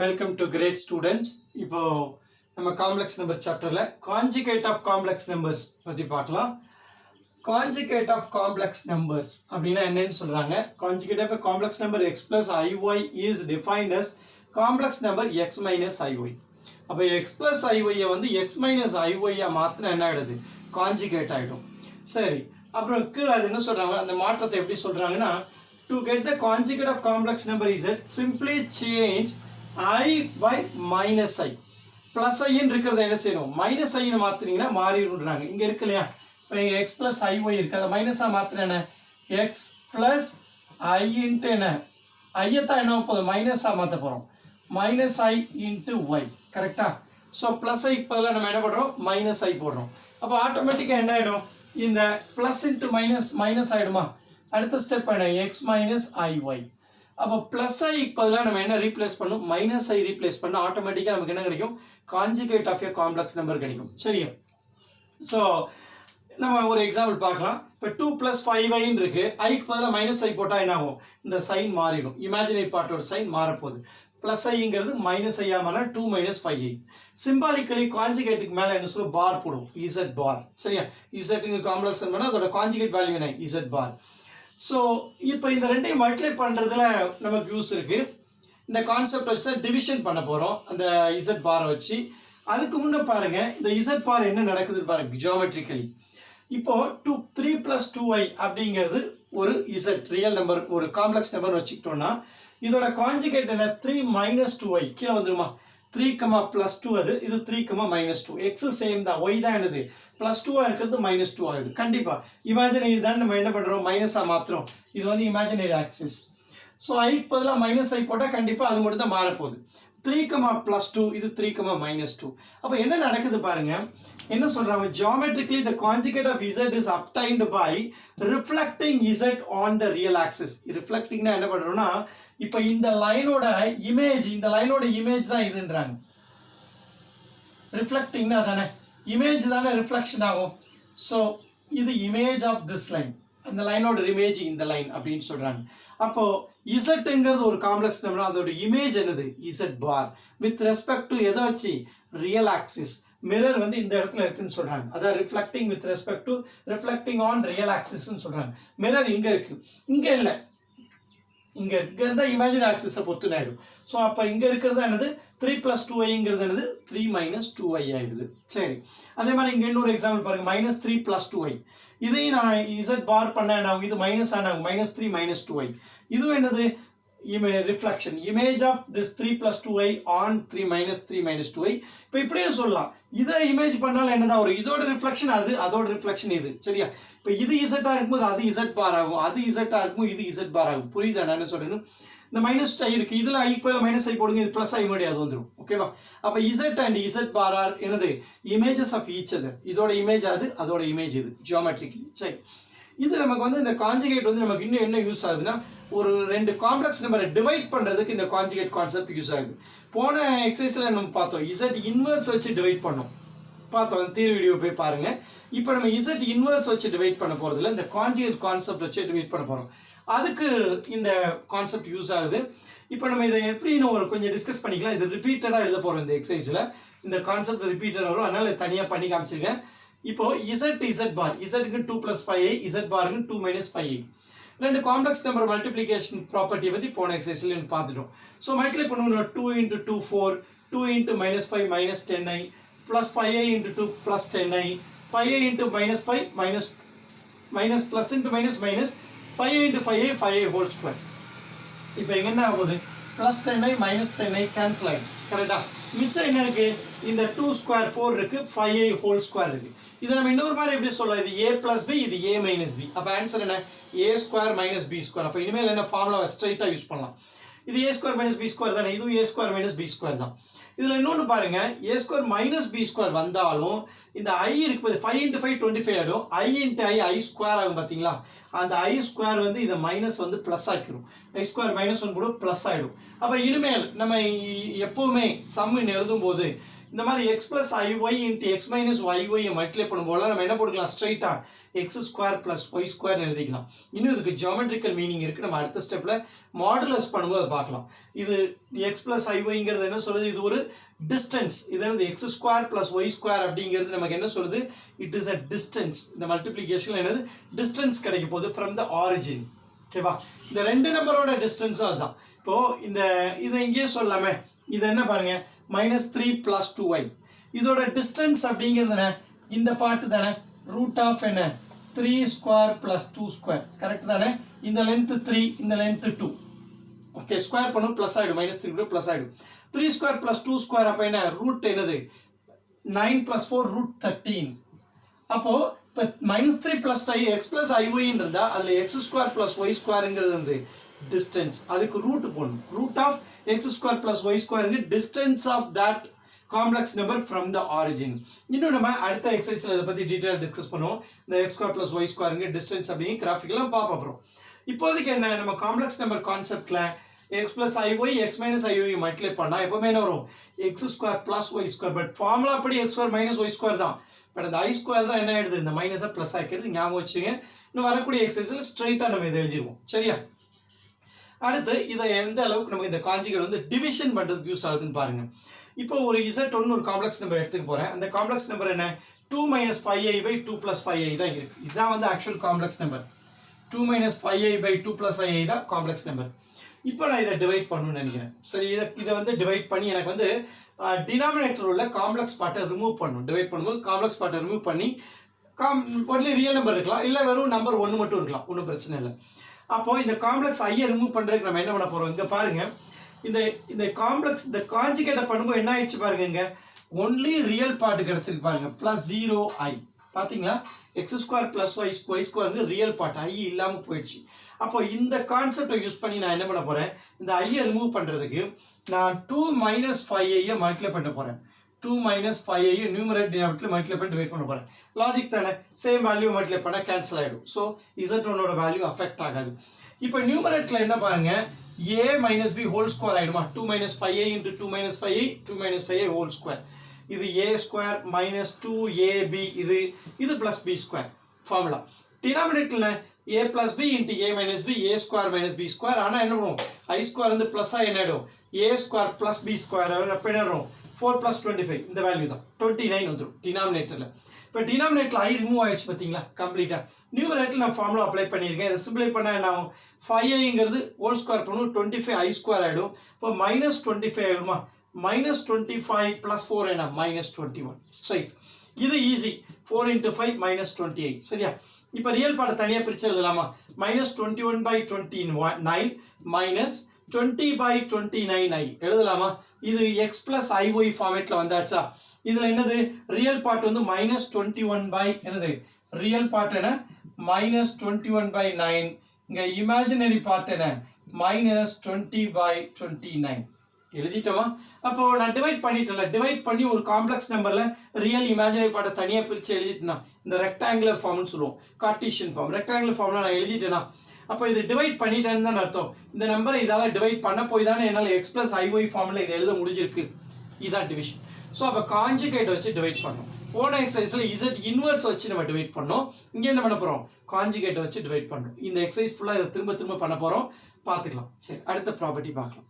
Welcome to great students. இப்போ நம்ம complex number சாப்டர்ல கான்ஜுகேட் ஆஃப் காம்ப்ளெக்ஸ் நம்பர்ஸ் பத்தி பார்க்கலாம். கான்ஜுகேட் ஆஃப் காம்ப்ளெக்ஸ் நம்பர்ஸ் அப்படினா என்னன்னு சொல்றாங்க? Conjugate of a complex number x plus iy is defined as complex number x minus iy. அப்ப x plus iy வந்து x minus iy ஆ மாத்தினா என்ன ஆயிடுது? கான்ஜுகேட் ஆயிடும். சரி. அப்புறம் கீழ அது என்ன சொல்றாங்க? அந்த மாற்றத்தை எப்படி சொல்றாங்கன்னா to get the conjugate of complex number z simply change I by minus I plus I ன்னு இருக்கிறத என்ன செய்யணும் minus I ன்னு மாத்தினீங்கன்னா மாறிடுறாங்க இங்க இருக்கு இல்லையா இப்போ x plus iy இருக்கு அத மைனஸா மாத்தினா என்ன x plus I into என்ன I தான் என்ன போகுது மைனஸா மாத்த போறோம் minus I into y கரெக்ட்டா சோ plus I பதிலா நம்ம என்ன பண்றோம் minus I போடுறோம் அப்ப ஆட்டோமேட்டிக்கா என்ன ஆயிடும் இந்த plus into minus minus ஆயிடுமா அடுத்த ஸ்டெப் என்ன x minus iy அப்ப plus I பதிலா நம்ம என்ன ரீப்ளேஸ் பண்ணனும் minus I ரீப்ளேஸ் பண்ணா ஆட்டோமேட்டிக்கா நமக்கு என்ன கிடைக்கும் conjugate of a complex number கிடைக்கும் சரியா சோ நம்ம ஒரு எக்ஸாம்பிள் பார்க்கலாம் இப்ப 2 plus 5i ன்னு இருக்கு i க்கு பதிலா minus I போட்டா என்ன ஆகும் இந்த சைன் மாறிடும் இமேஜினரி பார்ட்டோட சைன் மாற போகுது plus I ங்கிறது minus I ஆ மாறினா 2 minus 5i சிம்பாலிக்கலி கான்ஜுகேட்டுக்கு மேல என்ன சொல்ல பார் போடும் z பார் சரியா z ங்க காம்ப்ளெக்ஸ் நம்பர்னா அதோட கான்ஜுகேட் வேல்யூ என்ன z பார் சோ இப்போ இந்த ரெண்டையும் மல்டிப்ளை பண்றதுல நமக்கு யூஸ் இருக்கு இந்த கான்செப்ட் வச்சு டிவிஷன் பண்ண போறோம் அந்த z பாரை வச்சு அதுக்கு முன்ன பாருங்க இந்த z பார் என்ன நடக்குதுன்னு பாருங்க ஜியோமெட்ரிக்கலி இப்போ 3 plus 2i அப்படிங்கிறது ஒரு z ரியல் நம்பர் ஒரு காம்ப்ளெக்ஸ் நம்பர் வச்சுக்கிட்டோம்னா இதோட கான்ஜுகேட் என்ன 3 minus 2i கீழ வந்துருமா 3, plus 2 அது இது 3, minus 2 x சேம் தான் y தான் என்னது plus 2 ஆ இருக்குது minus 2 ஆகுது கண்டிப்பா இமேஜினரி தான் நம்ம என்ன பண்றோம் மைனஸா மாத்துறோம் இது வந்து இமேஜினரி ஆக்சிஸ் சோ i க்கு பதிலா minus I போட்டா கண்டிப்பா அது மட்டும் தான் மாற போகுது 3, plus 2 இது 3, minus 2 அப்ப என்ன நடக்குது பாருங்க என்ன சொல்றாங்க geometrically the conjugate of z is obtained by reflecting z on the real axis reflecting னா என்ன பண்றோம்னா இப்போ இந்த லைனோட இமேஜ் இந்த லைனோட இமேஜ் தான் இதுன்றாங்க ரிஃப்ளெக்டிங்னா அதானே இமேஜ் தானே ரிஃப்ளெக்ஷன் ஆகும் சோ இது இமேஜ் ஆஃப் திஸ் லைன் அந்த லைனோட இமேஜ் இந்த லைன் அப்படினு சொல்றாங்க அப்போ z ங்கிறது ஒரு காம்ப்ளெக்ஸ் நம்பர் அதோட இமேஜ் என்னது z bar with respect to எதை வச்சு ரியல் ஆக்சிஸ் மிரர் வந்து இந்த இடத்துல இருக்குன்னு சொல்றாங்க அதான் reflecting with respect to reflecting on real axis ன்னு சொல்றாங்க மிரர் இங்க இருக்கு இங்க இல்ல இங்க இருந்தா இமேஜினரி ஆக்சிஸை பொறுத்து ஆயிடும் சோ அப்ப இங்க இருக்கிறது என்னது 3 plus 2i ங்கிறது என்னது 3 minus 2i ஆயிடுது சரி அதே மாதிரி இங்க இன்னொரு எக்ஸாம்பிள் பாருங்க -3 plus 2i இதை நான் z பார் பண்ணா நான் இது மைனஸ் ஆனா -3 minus 2i இது என்னது reflection image of this 3 plus 2i on 3 minus 2i இப்போ இப்படியே சொல்லலாம் இதை இமேஜ் பண்ணால என்னதா வரும் இதோட ரிஃப்ளெக்ஷன் அது அதோட ரிஃப்ளெக்ஷன் இது சரியா இப்போ இது z ஆ இருக்கும்போது அது z பார் ஆகும் அது z ஆ இருக்கும்போது இது z பார் ஆகும் புரியுதா நான் என்ன சொல்றேன்னு இந்த மைனஸ் i இருக்கு இதுல i க்கு மைனஸ் i போடுங்க இது பிளஸ் i மறுபடியும் அது வந்துரும் ஓகேவா அப்ப z and z bar are என்னது இமேஜஸ் ஆஃப் ஈச் அதர் இதோட இமேஜ் அது அதோட இமேஜ் இது ஜியோமெட்ரிக்கலி சரி இது நமக்கு வந்து இந்த கான்ஜுகேட் வந்து நமக்கு இன்னும் என்ன யூஸ் ஆகுதுன்னா ஒரு ரெண்டு காம்ப்ளெக்ஸ் நம்பரை டிவைட் பண்றதுக்கு இந்த கான்ஜுகேட் கான்செப்ட் யூஸ் ஆகுது போன எக்ஸசைஸ்ல நம்ம பார்த்தோம் z இன்வெர்ஸ் வச்சு டிவைட் பண்ணோம் பார்த்தோம் தியரி வீடியோ போய் பாருங்க இப்போ நம்ம z இன்வெர்ஸ் வச்சு டிவைட் பண்ண போறதுல இந்த கான்ஜுகேட் கான்செப்ட் வச்சு டிவைட் பண்ண போறோம் அதுக்கு இந்த கான்செப்ட் யூஸ் ஆகுது இப்போ நம்ம இதை எப்படின்னு ஒரு கொஞ்சம் டிஸ்கஸ் பண்ணிக்கலாம் இது ரிப்பீட்டடா எழுத போறோம் இந்த எக்ஸசைஸ்ல இந்த கான்செப்ட் ரிப்பீட்டடா வரும் அதனால தனியா பண்ணி காமிச்சிருக்கேன் இப்போ z பார் z க்கு 2 plus 5i z பாருக்கு 2 minus 5i ரெண்டு காம்ப்ளெக்ஸ் நம்பர் மல்டிப்ளிகேஷன் ப்ராப்பர்ட்டி பத்தி போன எக்ஸசைஸ்ல பார்த்துட்டோம் சோ மல்டிப்ளை பண்ணுவோம் 2 into 2 4 2 into -5 minus 10i plus 5i into 2 plus 10i 5i into -5 minus plus into minus 5i into 5i whole square இப்போ இங்க என்ன ஆகுது plus 10i minus 10i cancel ஆயிடும் கரெக்ட்டா மிச்சம் என்ன இருக்கு இந்த 2 ஸ்கொயர் 4 இருக்கு 5i whole square இருக்கு இத நம்ம இன்னொரு மாதிரி எப்படி சொல்லலாம் இது a plus b இது a minus b அப்ப ஆன்சர் என்ன a square minus b square அப்ப இனிமேல் என்ன ஃபார்முலாவை ஸ்ட்ரைட்டா யூஸ் பண்ணலாம் இது a square minus b square தானே இது a square minus b square தான் இதுல இன்னொன்னு பாருங்க a square minus b square வந்தாலும் இந்த i இருக்கு 5 into 5 25 ஆகும் i into i square ஆகும் பாத்தீங்களா அந்த i square வந்து இத மைனஸ் வந்து பிளஸ் ஆக்கிரும் i square minus 1 கூட பிளஸ் ஆயிடும் அப்ப இனிமேல் நம்ம எப்பவுமே சம் எழுதும்போது இந்த மாதிரி x plus iy into x minus yy multiply பண்ணும்போது நம்ம என்ன போட்டுக்கலாம் ஸ்ட்ரைட்டா x square plus y square எழுதிக்கலாம். இன்னும் இதுக்கு ஜியோமெட்ரிக்கல் மீனிங் இருக்கு. நம்ம அடுத்த ஸ்டெப்ல மாடுலஸ் பண்ணும்போது பார்க்கலாம். இது x plus iy-ங்கிறது என்ன சொல்லுது? இது ஒரு டிஸ்டன்ஸ். இது என்னது x square plus y square அப்படிங்கிறது நமக்கு என்ன சொல்லுது? It is a distance. இந்த மல்டிப்ளிகேஷன்ல என்னது டிஸ்டன்ஸ் கிடைக்க போகுது from the origin. ஓகேவா? இந்த ரெண்டு நம்பரோட டிஸ்டன்ஸும் அதுதான். இப்போ இதை இங்கேயே சொல்லலாமே. இது என்ன பாருங்க -3 plus 2y. இதோட டிஸ்டன்ஸ் அப்படிங்கிறது என்ன? இந்த பார்ட் தானே ரூட் ஆஃப் என்ன 3 ஸ்கொயர் plus 2 ஸ்கொயர். கரெக்ட் தானே? இந்த லென்த் 3, இந்த லென்த் 2. ஓகே, ஸ்கொயர் பண்ணும் ப்ளஸ் ஆகிடும். -3 ப்ளஸ் ஆகிடும். 3 ஸ்கொயர் plus 2 ஸ்கொயர் அப்போ என்ன ரூட் என்னது 9 plus 4 ரூட் 13. அப்போ இப்போ -3 plus x plus iy இருந்தா அதில் x square plus y squareங்கிறது வந்து டிஸ்டன்ஸ். அதுக்கு ரூட் போடணும். Root of x square plus y square distance of that complex number from the origin. இன்னும் நம்ம அடுத்த எக்ஸசைஸில் இதை பற்றி டீட்டெயில் டிஸ்கஸ் பண்ணுவோம். இந்த x square plus y square distance அப்படிங்க கிராஃபிக்கெல்லாம் பார்ப்போம். அப்புறம் இப்போதைக்கு என்ன நம்ம காம்ப்ளெக்ஸ் நம்பர் கான்செப்டில் x plus iy x minus iy multiply பண்ணால் எப்போவுமே என்ன வரும் x square plus y square. But formula அப்படி x square minus y square தான். பட் அந்த i ஸ்கொயர் தான் என்ன ஆயிடுது இந்த மைனஸை ப்ளஸ் ஆக்கிறது. ஞாபகம் வச்சுங்க. இன்னும் வரக்கூடிய எக்ஸசைஸில் ஸ்ட்ரைட்டாக நம்ம இதை எழுதிடுவோம். சரியா? அடுத்து இதை எந்த அளவுக்கு நமக்கு இந்த கான்ஜுகேட் வந்து டிவிஷன் பண்ணுறதுக்கு யூஸ் ஆகுதுன்னு பாருங்க. இப்போ ஒரு Z1 ஒரு காம்ப்ளெக்ஸ் நம்பர் எடுத்துக்க போகிறேன். அந்த காம்ப்ளெக்ஸ் நம்பர் என்ன 2 minus 5i by 2 plus 5i தான் இருக்குது. இதுதான் வந்து actual complex number. 2 minus 5i by 2 plus 5i தான் காம்ப்ளெக்ஸ் நம்பர். இப்போ நான் இதை டிவைட் பண்ணணும்னு நினைக்கிறேன். சரி, இதை வந்து டிவைட் பண்ணி எனக்கு வந்து டினாமினேட்டர் உள்ள காம்ப்ளெக்ஸ் பார்ட்டை ரிமூவ் பண்ணணும். டிவைட் பண்ணும்போது காம்ப்ளெக்ஸ் பார்ட்டை ரிமூவ் பண்ணி ஒன்லி ரியல் நம்பர் இருக்கலாம், இல்லை வெறும் நம்பர் 1 மட்டும் இருக்கலாம், ஒன்றும் பிரச்சனை இல்லை. அப்போது இந்த காம்ப்ளெக்ஸ் ஐயை ரிமூவ் பண்ணுறதுக்கு நம்ம என்ன பண்ண போகிறோம்? இங்கே பாருங்கள், இந்த காம்ப்ளெக்ஸ் இந்த கான்ஜுகேட்டை பண்ணும்போது என்ன ஆயிடுச்சு பாருங்க. இங்கே ஒன்லி ரியல் பார்ட் கிடச்சிருக்கு பாருங்க +0i. பார்த்தீங்களா? x square plus y square real part ஐ இல்லாமல் போயிடுச்சு. அப்போ இந்த கான்செப்டை யூஸ் பண்ணி நான் என்ன பண்ண போகிறேன்? இந்த ஐயை ரிமூவ் பண்ணுறதுக்கு நான் 2 minus 5i மல்டிப்ளை பண்ண போகிறேன். 2 minus 5i numerator denominator multiply பண்ணி டிவைட் பண்ண போகிறேன். லாஜிக் தானே? சேம் வேல்யூ மல்டிப்ளை பண்ணால் கேன்சல் ஆகிடும். ஸோ Z1ஓட வேல்யூ அஃபெக்ட் ஆகாது. இப்போ நியூமரேட்டில் என்ன பாருங்க a minus b whole square ஆகிடுமா? 2 minus 5i into 2 minus 5i 2 minus 5i whole square. இது a ஸ்கொயர் minus 2ab இது plus b ஸ்கொயர் ஃபார்முலா. டினாமினேட்டரில் a plus b into a minus b a square minus b square. ஆனால் என்ன பண்ணுவோம்? i square வந்து ப்ளஸ்ஸாக என்ன ஆகிடும்? a square plus b square அப்போ என்ன வரும்? 4 plus 25 இந்த வேல்யூ தான் 29 வந்துடும் டினாமினேட்டரில். இப்போ டினாமினேட்டரில் i ரிமூவ் ஆகிடுச்சு பார்த்தீங்களா கம்ப்ளீட்டாக. நியூமரேட்டரில் நான் ஃபார்முலா அப்ளை பண்ணியிருக்கேன். இதை சிம்பிளை பண்ணால் என்ன ஆகும்? 5iங்கிறது ஹோல் ஸ்கொயர் பண்ணும் 25i ஸ்கொயர் ஆகிடும். இப்போ -25 ஆகிடுமா? -25 plus 4 என்ன? -21 ஸ்ட்ரைட். இது ஈஸி. 4 into 5 -28. சரியா? இப்போ ரியல் பார்ட்டை தனியாக பிரித்து எழுதலாமா? -21/29 -20/29i எழுதலாமா? இது x plus iy ஃபார்மேட்டில் வந்தாச்சா? இதில் என்னது ரியல் பார்ட் வந்து -21 என்னது ரியல் பார்ட் என்ன -21/9. இங்கே இமேஜினரி பார்ட் என்ன -20/29 எழுதிட்டோமா? அப்போ நான் டிவைட் பண்ணிட்டேன்ல. டிவைட் பண்ணி ஒரு காம்ப்ளெக்ஸ் நம்பரில் ரியல் இமேஜினரி பார்ட்டை தனியாக பிரித்து எழுதிட்டேன்னா இந்த ரெக்டாங்குலர் ஃபார்ம்னு சொல்லுவோம். Cartesian form. ரெக்டாங்குலர் ஃபார்ம்ல நான் எழுதிட்டேன்னா அப்போ இது டிவைட் பண்ணிட்டேன்னு தான் அர்த்தம். இந்த நம்பரை இதால் டிவைட் பண்ண போய் தானே என்னால் x plus iy ஃபார்மில் இதை எழுத முடிஞ்சிருக்கு. இதான் டிவிஷன். ஸோ அப்போ கான்ஜுகேட் வச்சு டிவைட் பண்ணோம். போன எக்ஸசைஸில் z இன்வர்ஸ் வச்சு நம்ம டிவைட் பண்ணோம். இங்கே என்ன பண்ண போகிறோம்? கான்ஜுகேட் வச்சு டிவைட் பண்ணோம். இந்த எக்ஸசைஸ் ஃபுல்லாக இதை திரும்ப பண்ண போகிறோம். பார்த்துக்கலாம். சரி, அடுத்த ப்ராப்பர்ட்டி பார்க்கலாம்.